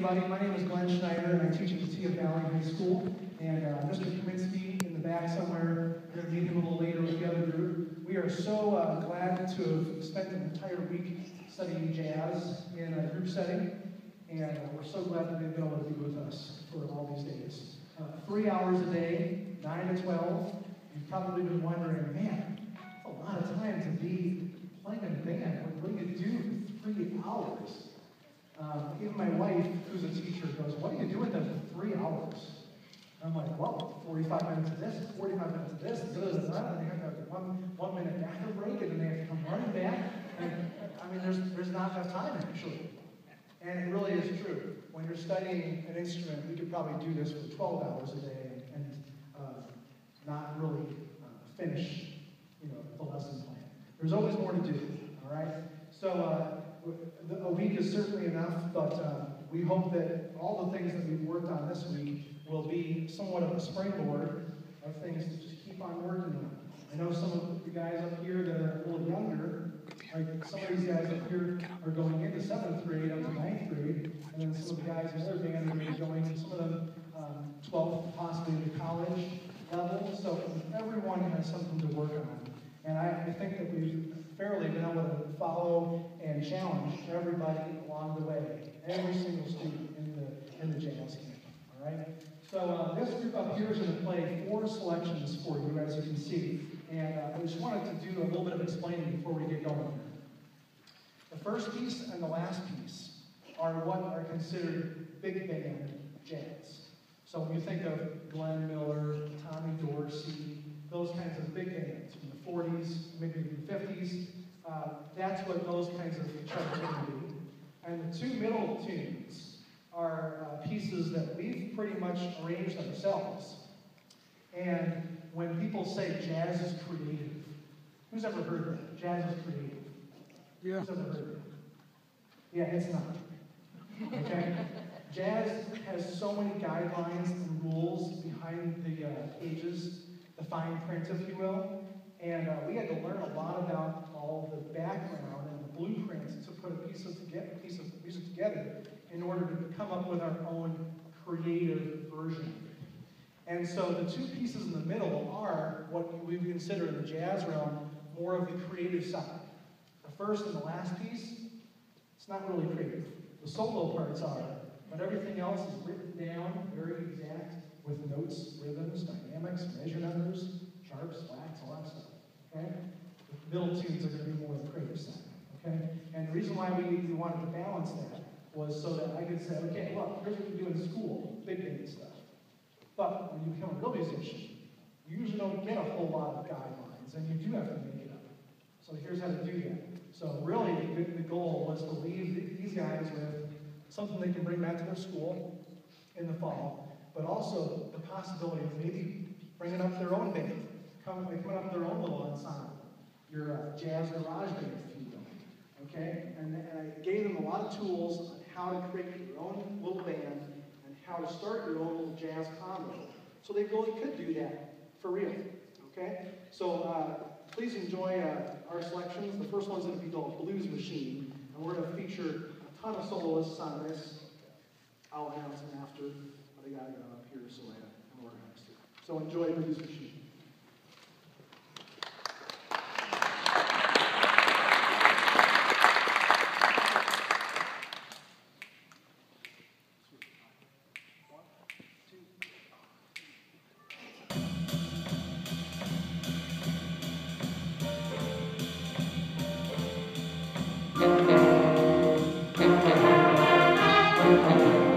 everybody. My name is Glenn Schneider, and I teach at Tia Valley High School. And Mr. Kaminsky in the back somewhere, you're going to meet him a little later with the other group. We are so glad to have spent an entire week studying jazz in a group setting, and we're so glad that they've been able to be with us for all these days. 3 hours a day, 9 to 12. You've probably been wondering, man, that's a lot of time to be playing in a band. What do you do for 3 hours? Even my wife, who's a teacher, goes, what do you do with them for 3 hours? And I'm like, well, 45 minutes of this, 45 minutes of this, and they have to have a 1 minute bathroom break, and then they have to come running back. And I mean, there's not enough time, actually. And it really is true. When you're studying an instrument, we could probably do this for 12 hours a day and not really finish, the lesson plan. There's always more to do, all right? So a week is certainly enough, but we hope that all the things that we've worked on this week will be somewhat of a springboard of things to just keep on working on. I know some of the guys up here that are a little younger, like some of these guys up here are going into 7th grade up to 9th grade, and then some of the guys in their band are going to be going, some of them 12th, possibly into college level. So everyone has something to work on. And I think that we've fairly been able to follow and challenge everybody along the way, every single student in the jazz camp, all right? So this group up here is going to play 4 selections for you, as you can see. And I just wanted to do a little bit of explaining before we get going here. The first piece and the last piece are what are considered big band jazz. So when you think of Glenn Miller, Tommy Dorsey, those kinds of big bands from the 40s, maybe the 50s, that's what those kinds of charts are going to be. And the 2 middle tunes are pieces that we've pretty much arranged ourselves. And when people say jazz is creative, who's ever heard that? Jazz is creative. Yeah. Who's ever heard that? Yeah, it's not. Okay? Jazz has so many guidelines and rules behind the pages, the fine print, if you will. And we had to learn a lot about all the background and the blueprints to put a piece of music together in order to come up with our own creative version. And so the 2 pieces in the middle are what we consider in the jazz realm more of the creative side. The first and the last piece, it's not really creative. The solo parts are, but everything else is written down very exact with notes, rhythms, dynamics, measure numbers, sharps, flats, all that stuff. Okay? The middle tunes are going to be more the creative side. Okay? And the reason why we wanted to balance that was so that I could say, okay, look, here's what you do in school, big band stuff. But when you become a real musician, you usually don't get a whole lot of guidelines, and you do have to make it up. So here's how to do that. So really, the goal was to leave these guys with something they can bring back to their school in the fall, but also the possibility of maybe bringing up their own band, coming up with their own little ensemble, your jazz garage band, if you will. Okay? And I gave them a lot of tools on how to create your own little band, how to start your own little jazz combo. So they really could do that for real, okay? So please enjoy our selections. The first one's going to be called Blues Machine, and we're going to feature a ton of soloists on this. I'll announce them after, but I got to get up here so I'm organized. So enjoy Blues Machine. Thank you.